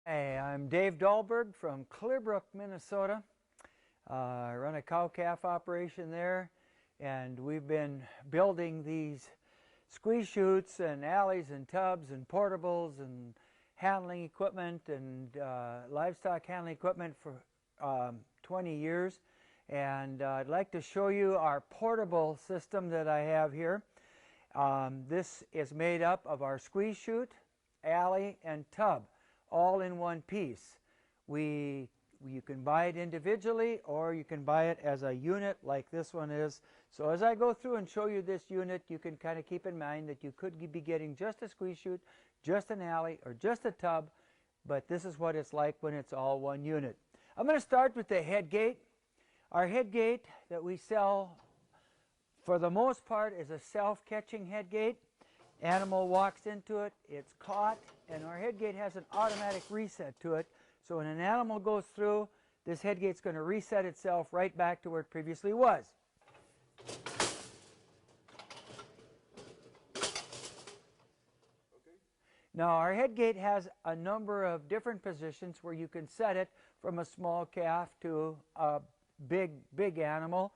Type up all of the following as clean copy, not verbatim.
Hey, I'm Dave Dahlberg from Clearbrook, Minnesota. I run a cow-calf operation there, and we've been building these squeeze chutes and alleys and tubs and portables and handling equipment and livestock handling equipment for 20 years. And I'd like to show you our portable system that I have here. This is made up of our squeeze chute, alley, and tub, all in one piece. You can buy it individually, or you can buy it as a unit like this one is. So as I go through and show you this unit, you can kind of keep in mind that you could be getting just a squeeze chute, just an alley, or just a tub, but this is what it's like when it's all one unit. I'm going to start with the head gate. Our head gate that we sell, for the most part, is a self-catching head gate. Animal walks into it, it's caught, and our head gate has an automatic reset to it. So when an animal goes through, this head gate's going to reset itself right back to where it previously was. Now our head gate has a number of different positions where you can set it from a small calf to a big animal.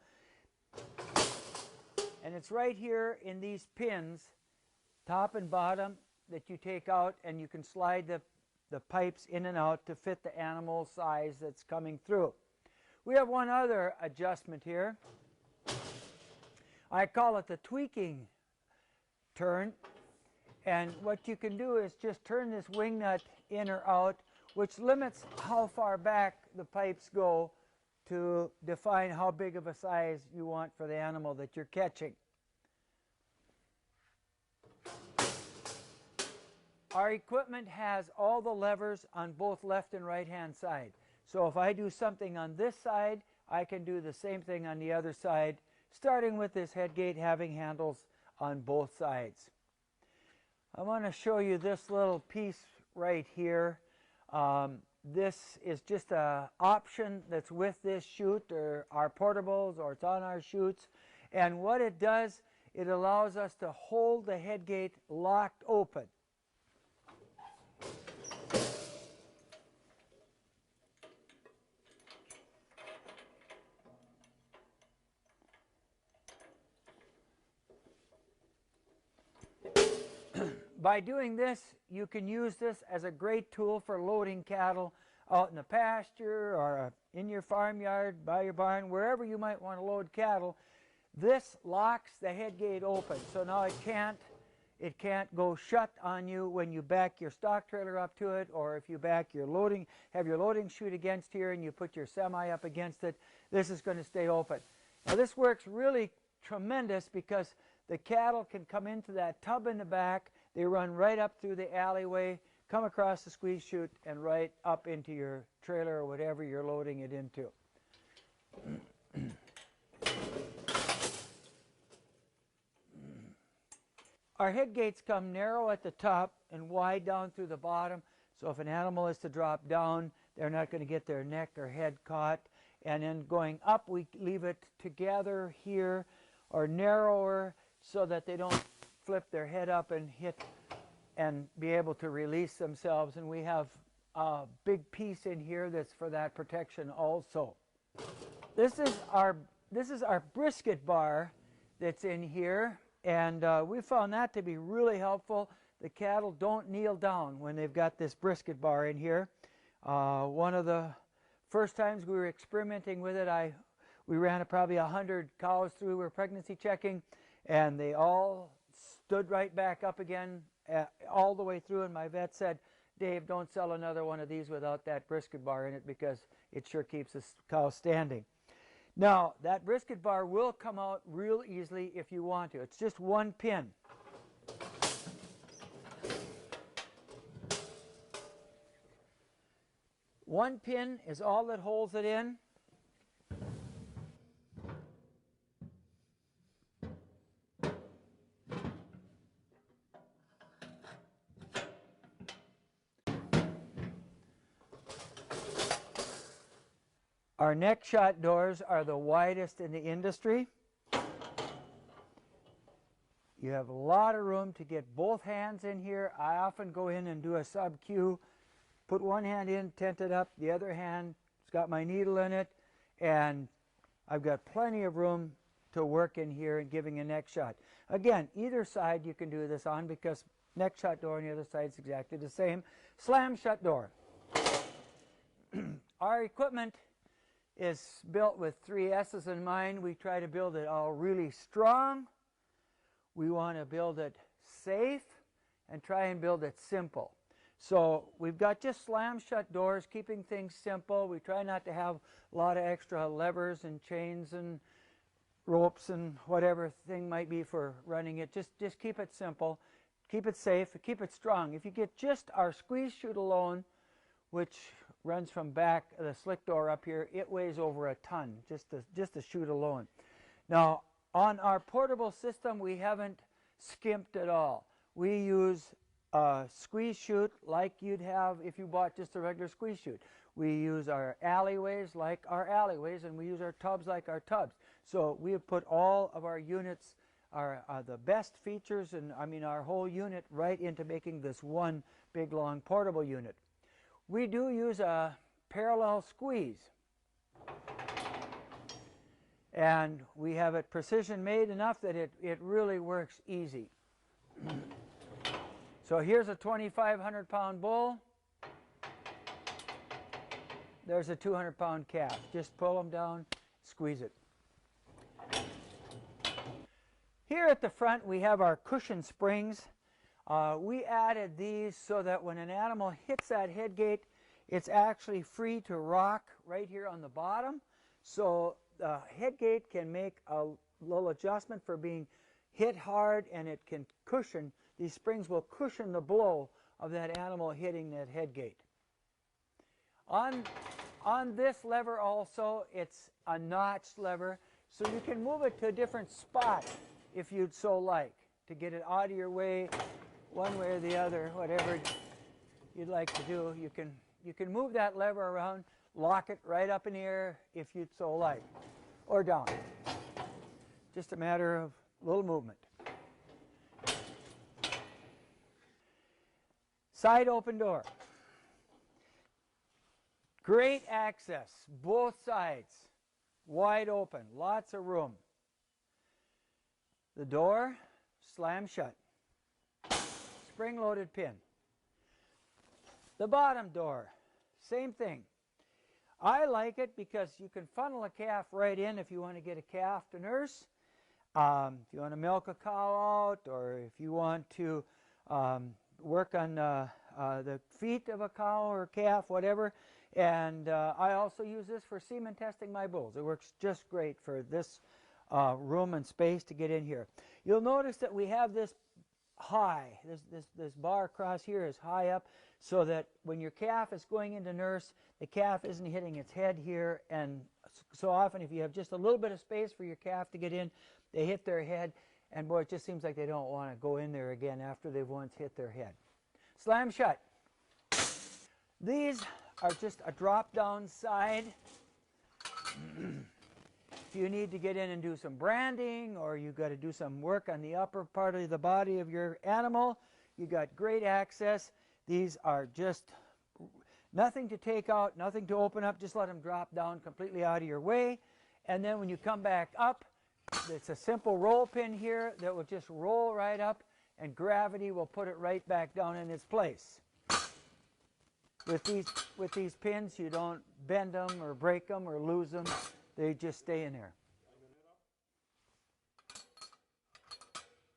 And it's right here in these pins, top and bottom, that you take out, and you can slide the pipes in and out to fit the animal size that's coming through. We have one other adjustment here. I call it the tweaking turn. And what you can do is just turn this wing nut in or out, which limits how far back the pipes go to define how big of a size you want for the animal that you're catching. Our equipment has all the levers on both left and right hand side. So if I do something on this side, I can do the same thing on the other side, starting with this head gate having handles on both sides. I want to show you this little piece right here. This is just an option that's with this chute or our portables, or it's on our chutes. And what it does, it allows us to hold the head gate locked open. By doing this, you can use this as a great tool for loading cattle out in the pasture or in your farmyard, by your barn, wherever you might want to load cattle. This locks the head gate open, so now it can't go shut on you when you back your stock trailer up to it, or if you have your loading chute against here and you put your semi up against it. This is going to stay open. Now this works really tremendous because the cattle can come into that tub in the back. They run right up through the alleyway, come across the squeeze chute, and right up into your trailer or whatever you're loading it into. Our head gates come narrow at the top and wide down through the bottom. So if an animal is to drop down, they're not going to get their neck or head caught. And then going up, we leave it together here or narrower so that they don't flip their head up and hit and be able to release themselves. And we have a big piece in here that's for that protection also. This is our brisket bar that's in here, and we found that to be really helpful. The cattle don't kneel down when they've got this brisket bar in here. One of the first times we were experimenting with it, we ran probably 100 cows through. We were pregnancy checking, and they all stood right back up again all the way through, and my vet said, "Dave, don't sell another one of these without that brisket bar in it, because it sure keeps the cow standing." Now, that brisket bar will come out real easily if you want to. It's just one pin. One pin is all that holds it in. Our neck shot doors are the widest in the industry. You have a lot of room to get both hands in here. I often go in and do a sub-Q put one hand in, tent it up, the other hand, it's got my needle in it, and I've got plenty of room to work in here and giving a neck shot. Again, either side you can do this on because neck shut door on the other side is exactly the same. Slam shut door. Our equipment is built with 3 S's in mind. We try to build it all really strong. We want to build it safe and try and build it simple. So we've got just slam shut doors, keeping things simple. We try not to have a lot of extra levers and chains and ropes and whatever thing might be for running it. Just keep it simple, keep it safe, keep it strong. If you get just our squeeze chute alone, which runs from back the slick door up here, it weighs over a ton, just the chute alone. Now, on our portable system, we haven't skimped at all. We use a squeeze chute like you'd have if you bought just a regular squeeze chute. We use our alleyways like our alleyways, and we use our tubs like our tubs. So we have put all of our units, the best features, and I mean our whole unit right into making this one big long portable unit. We do use a parallel squeeze, and we have it precision made enough that it really works easy. So here's a 2,500 pound bull. There's a 200 pound calf. Just pull them down, squeeze it. Here at the front we have our cushion springs. We added these so that when an animal hits that head gate, it's actually free to rock right here on the bottom. So the head gate can make a little adjustment for being hit hard, and it can cushion. These springs will cushion the blow of that animal hitting that head gate. On this lever also, it's a notched lever, so you can move it to a different spot if you'd so like, to get it out of your way one way or the other, whatever you'd like to do. You can move that lever around, lock it right up in the air if you'd so like, or down. Just a matter of a little movement. Side open door. Great access, both sides, wide open, lots of room. The door, slam shut. Spring-loaded pin. The bottom door, same thing. I like it because you can funnel a calf right in if you want to get a calf to nurse, if you want to milk a cow out, or if you want to work on the feet of a cow or calf, whatever. And I also use this for semen testing my bulls. It works just great for this room and space to get in here. You'll notice that we have this high. This bar across here is high up, so that when your calf is going into nurse, the calf isn't hitting its head here. And so often if you have just a little bit of space for your calf to get in, they hit their head, and boy, it just seems like they don't want to go in there again after they've once hit their head. Slam shut. These are just a drop-down side. If you need to get in and do some branding, or you've got to do some work on the upper part of the body of your animal, you've got great access. These are just nothing to take out, nothing to open up. Just let them drop down completely out of your way. And then when you come back up, it's a simple roll pin here that will just roll right up, and gravity will put it right back down in its place. With these pins, you don't bend them or break them or lose them. They just stay in there.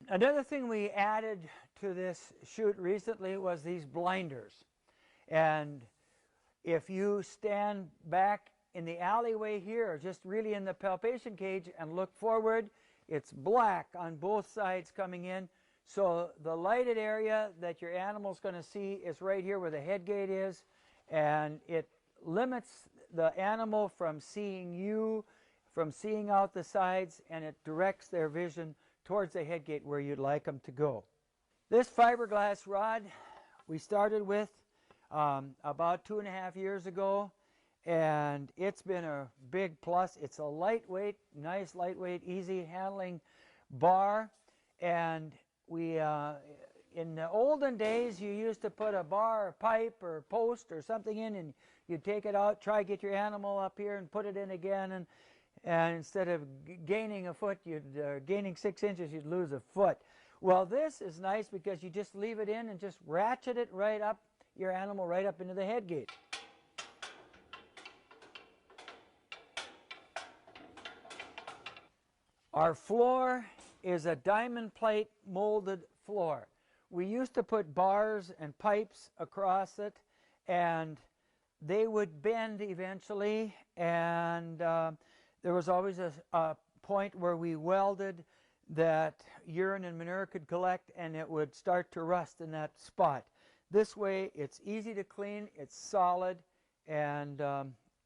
Another thing we added to this chute recently was these blinders. And if you stand back in the alleyway here, or just really in the palpation cage, and look forward, it's black on both sides coming in. So the lighted area that your animal's going to see is right here where the head gate is, and it limits the animal from seeing you, from seeing out the sides, and it directs their vision towards the head gate where you'd like them to go. This fiberglass rod we started with about 2.5 years ago, and it's been a big plus. It's a lightweight, nice lightweight, easy handling bar, and we In the olden days, you used to put a bar or pipe or post or something in, and you'd take it out, try to get your animal up here and put it in again, and instead of gaining a foot, gaining 6 inches, you'd lose a foot. Well, this is nice because you just leave it in and just ratchet it right up, your animal right up into the head gate. Our floor is a diamond plate molded floor. We used to put bars and pipes across it, and they would bend eventually, and there was always a point where we welded that urine and manure could collect, and it would start to rust in that spot. This way, it's easy to clean, it's solid, and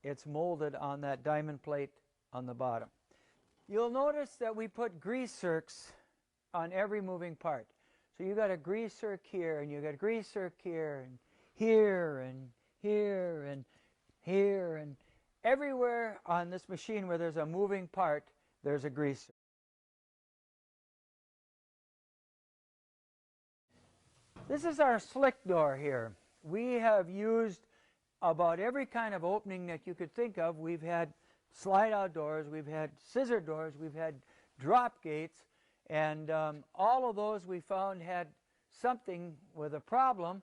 it's molded on that diamond plate on the bottom. You'll notice that we put grease zerks on every moving part. So you got a grease zerk here, and you got a grease zerk here, and here, and here, and here, and everywhere on this machine where there's a moving part, there's a grease zerk. This is our slick door here. We have used about every kind of opening that you could think of. We've had slide-out doors, we've had scissor doors, we've had drop gates, and all of those we found had something with a problem,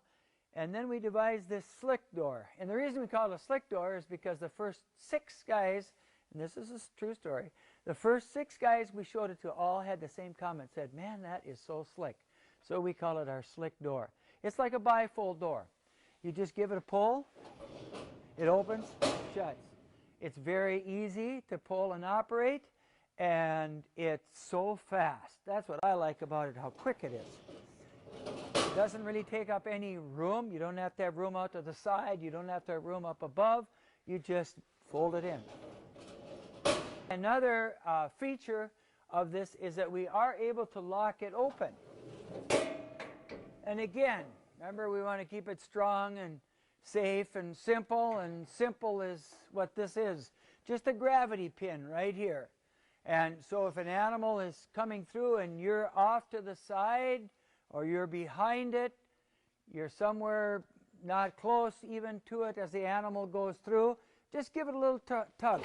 and then we devised this slick door. And the reason we call it a slick door is because the first 6 guys, and this is a true story, the first 6 guys we showed it to all had the same comment, said, "Man, that is so slick." So we call it our slick door. It's like a bifold door. You just give it a pull, it opens, shuts. It's very easy to pull and operate, and it's so fast. That's what I like about it, how quick it is. It doesn't really take up any room. You don't have to have room out to the side. You don't have to have room up above. You just fold it in. Another feature of this is that we are able to lock it open. And again, remember, we want to keep it strong and safe and simple is what this is. Just a gravity pin right here. And so if an animal is coming through and you're off to the side or you're behind it, you're somewhere not close even to it as the animal goes through, just give it a little tug.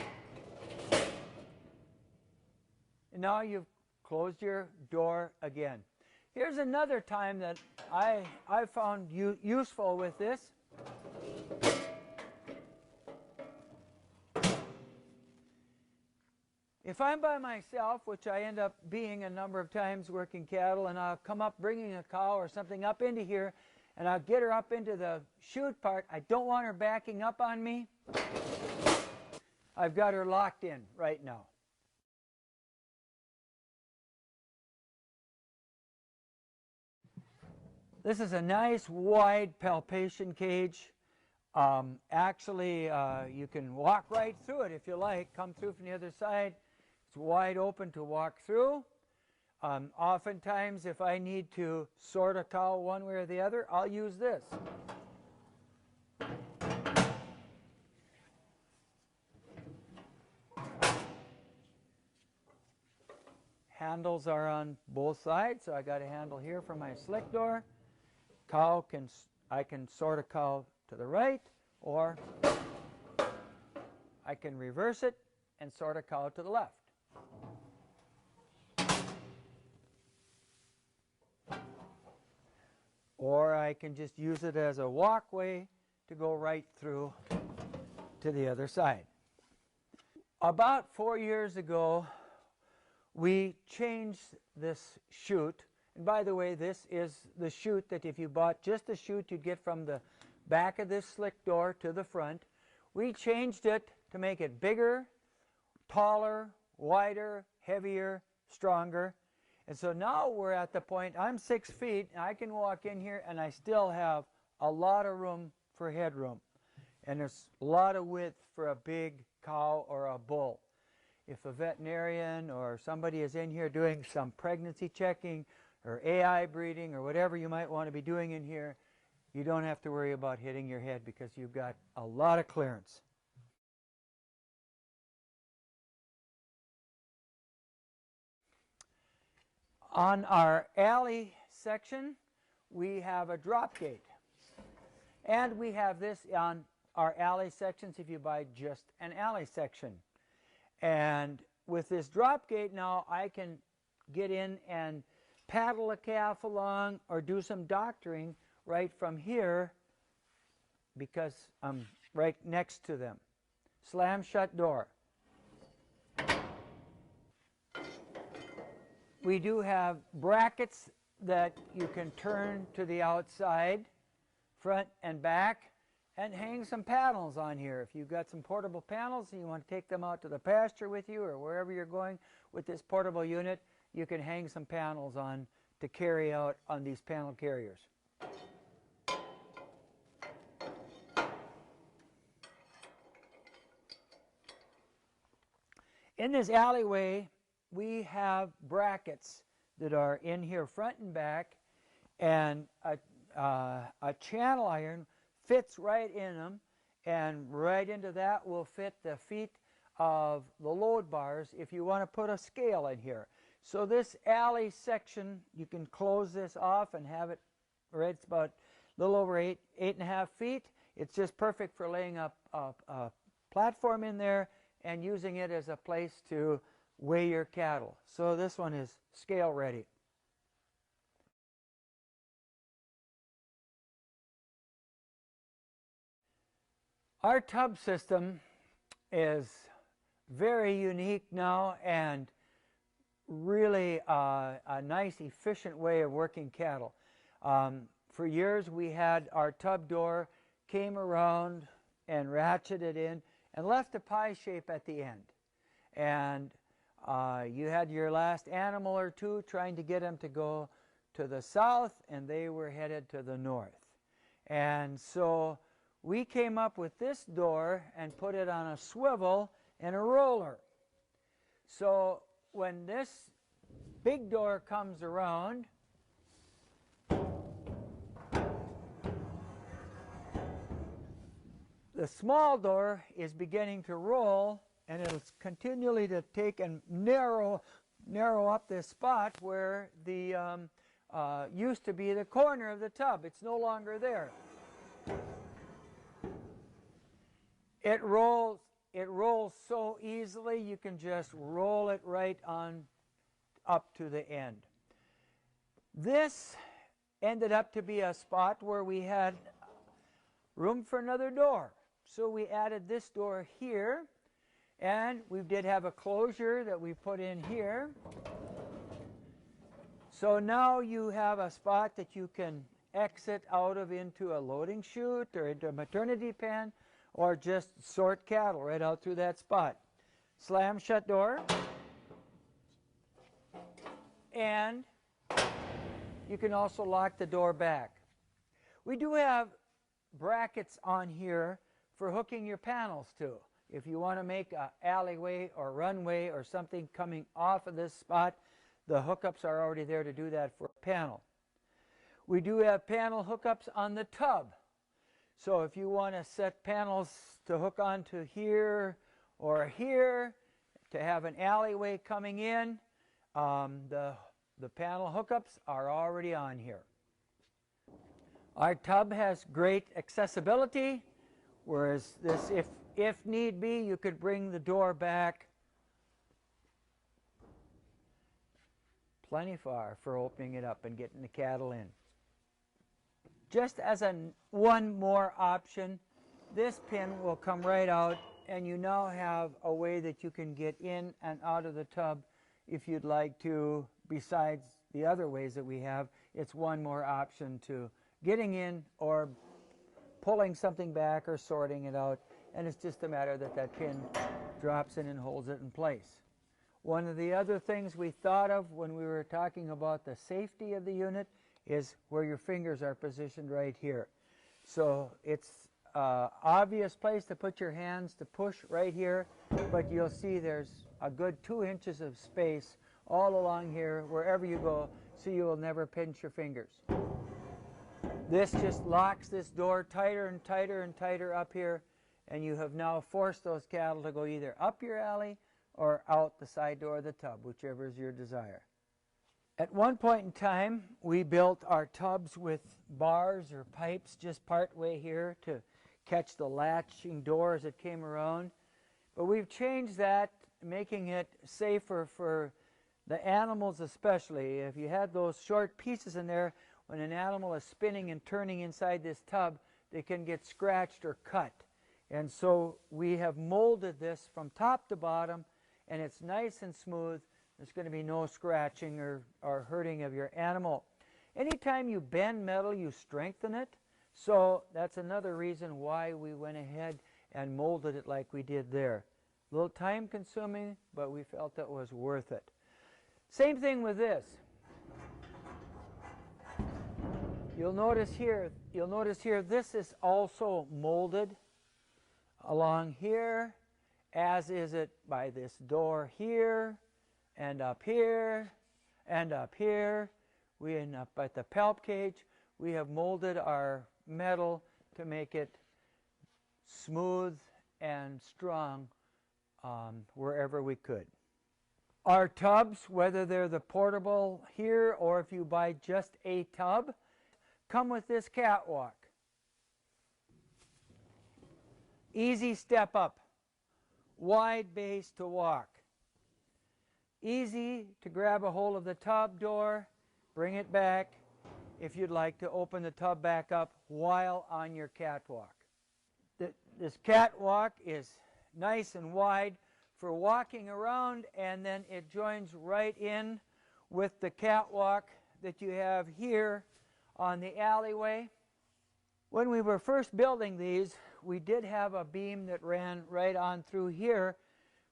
And now you've closed your door again. Here's another time that I found useful with this. If I'm by myself, which I end up being a number of times working cattle, and I'll come up bringing a cow or something up into here, and I'll get her up into the chute part, I don't want her backing up on me. I've got her locked in right now. This is a nice wide palpation cage. Actually, you can walk right through it if you like. Come through from the other side. It's wide open to walk through. Oftentimes, if I need to sort a cow one way or the other, I'll use this. Handles are on both sides, so I got a handle here for my slick door. I can sort a cow to the right, or I can reverse it and sort a cow to the left. Or I can just use it as a walkway to go right through to the other side. About 4 years ago, we changed this chute. And by the way, this is the chute that if you bought just the chute, you'd get from the back of this slick door to the front. We changed it to make it bigger, taller, wider, heavier, stronger. And so now we're at the point, I'm 6 feet, and I can walk in here and I still have a lot of room for headroom. And there's a lot of width for a big cow or a bull. If a veterinarian or somebody is in here doing some pregnancy checking or AI breeding or whatever you might want to be doing in here, you don't have to worry about hitting your head because you've got a lot of clearance. On our alley section, we have a drop gate. And we have this on our alley sections if you buy just an alley section. And with this drop gate now, I can get in and paddle a calf along or do some doctoring right from here because I'm right next to them. Slam shut door. We do have brackets that you can turn to the outside, front and back, and hang some panels on here. If you've got some portable panels and you want to take them out to the pasture with you or wherever you're going with this portable unit, you can hang some panels on to carry out on these panel carriers. In this alleyway, we have brackets that are in here front and back, and a channel iron fits right in them, and right into that will fit the feet of the load bars if you want to put a scale in here. So this alley section, you can close this off and have it, right, it's about a little over 8.5 feet. It's just perfect for laying up a platform in there and using it as a place to weigh your cattle. So this one is scale ready. Our tub system is very unique now and really a nice, efficient way of working cattle. For years we had our tub door came around and ratcheted in and left a pie shape at the end. And you had your last animal or two trying to get them to go to the south, and they were headed to the north. And so we came up with this door and put it on a swivel and a roller. So when this big door comes around, the small door is beginning to roll, and it'll continually to take and narrow up this spot where the used to be the corner of the tub. It's no longer there. It rolls so easily, you can just roll it right on up to the end. This ended up to be a spot where we had room for another door. So we added this door here, and we did have a closure that we put in here. So now you have a spot that you can exit out of into a loading chute or into a maternity pen, or just sort cattle right out through that spot. Slam shut door. And you can also lock the door back. We do have brackets on here for hooking your panels to. If you want to make an alleyway or runway or something coming off of this spot, the hookups are already there to do that for a panel. We do have panel hookups on the tub. So if you want to set panels to hook onto here or here to have an alleyway coming in, the panel hookups are already on here. Our tub has great accessibility, whereas this, if need be, you could bring the door back plenty far for opening it up and getting the cattle in. Just as one more option, this pin will come right out, and you now have a way that you can get in and out of the tub if you'd like to. Besides the other ways that we have, it's one more option to getting in or pulling something back or sorting it out, and it's just a matter that that pin drops in and holds it in place. One of the other things we thought of when we were talking about the safety of the unit is where your fingers are positioned right here. So it's an obvious place to put your hands to push right here, but you'll see there's a good 2 inches of space all along here wherever you go, so you will never pinch your fingers. This just locks this door tighter and tighter and tighter up here, and you have now forced those cattle to go either up your alley or out the side door of the tub, whichever is your desire. At one point in time, we built our tubs with bars or pipes just part way here to catch the latching door as it came around. But we've changed that, making it safer for the animals especially. If you had those short pieces in there, when an animal is spinning and turning inside this tub, they can get scratched or cut. And so we have molded this from top to bottom, and it's nice and smooth. There's going to be no scratching or hurting of your animal. Anytime you bend metal, you strengthen it. So that's another reason why we went ahead and molded it like we did there. A little time consuming, but we felt it was worth it. Same thing with this. You'll notice here, this is also molded along here, as is it by this door here, and up here, and up here. We end up at the palp cage. We have molded our metal to make it smooth and strong wherever we could. Our tubs, whether they're the portable here or if you buy just a tub, come with this catwalk. Easy step up, wide base to walk. Easy to grab a hold of the tub door, bring it back if you'd like to open the tub back up while on your catwalk. This catwalk is nice and wide for walking around, and then it joins right in with the catwalk that you have here on the alleyway. When we were first building these, we did have a beam that ran right on through here,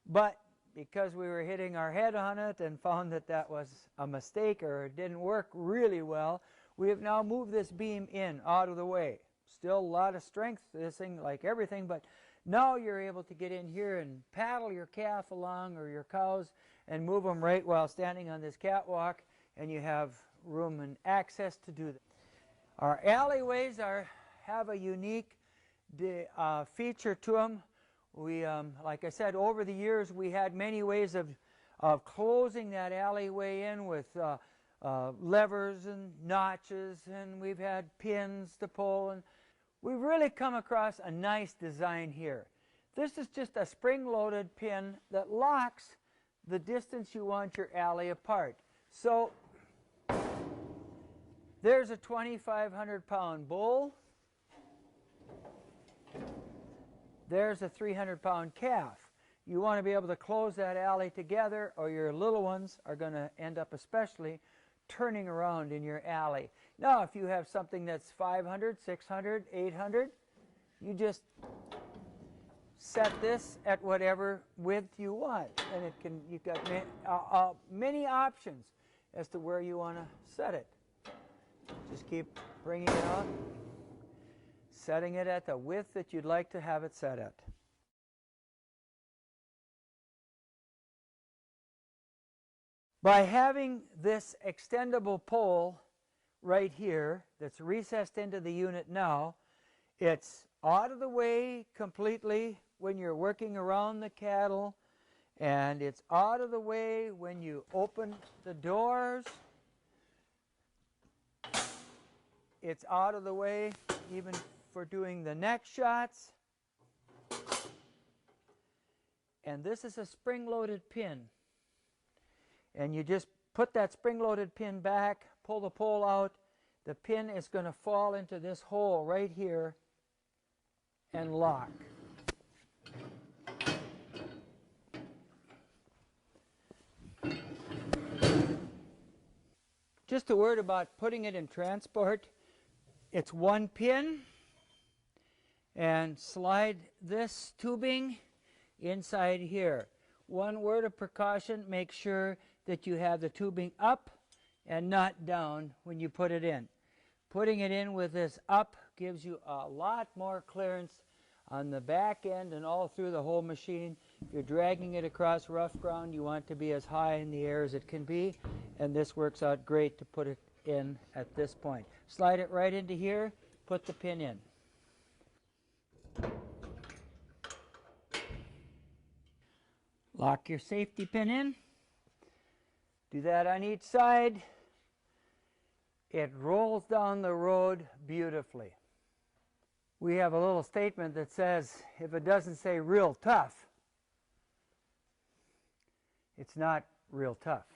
but because we were hitting our head on it and found that that was a mistake or it didn't work really well, we have now moved this beam in, out of the way. Still a lot of strength to this thing, like everything, but now you're able to get in here and paddle your calf along or your cows and move them right while standing on this catwalk, and you have room and access to do that. Our alleyways have a unique feature to them. We, like I said, over the years we had many ways of closing that alleyway in with levers and notches, and we've had pins to pull, and we've really come across a nice design here. This is just a spring-loaded pin that locks the distance you want your alley apart. So there's a 2,500-pound bull. There's a 300-pound calf. You want to be able to close that alley together, or your little ones are going to end up especially turning around in your alley. Now, if you have something that's 500, 600, 800, you just set this at whatever width you want, and you've got many options as to where you want to set it. Just keep bringing it on, setting it at the width that you'd like to have it set at. By having this extendable pole right here that's recessed into the unit now, it's out of the way completely when you're working around the cattle, and it's out of the way when you open the doors. It's out of the way even for doing the neck shots. And this is a spring-loaded pin. And you just put that spring-loaded pin back, pull the pole out. The pin is going to fall into this hole right here and lock. Just a word about putting it in transport. It's one pin, and slide this tubing inside here. One word of precaution, make sure that you have the tubing up and not down when you put it in. Putting it in with this up gives you a lot more clearance on the back end and all through the whole machine. If you're dragging it across rough ground, you want to be as high in the air as it can be, and this works out great to put it in at this point. Slide it right into here, put the pin in. Lock your safety pin in. Do that on each side. It rolls down the road beautifully. We have a little statement that says, if it doesn't say real tough, it's not real tough.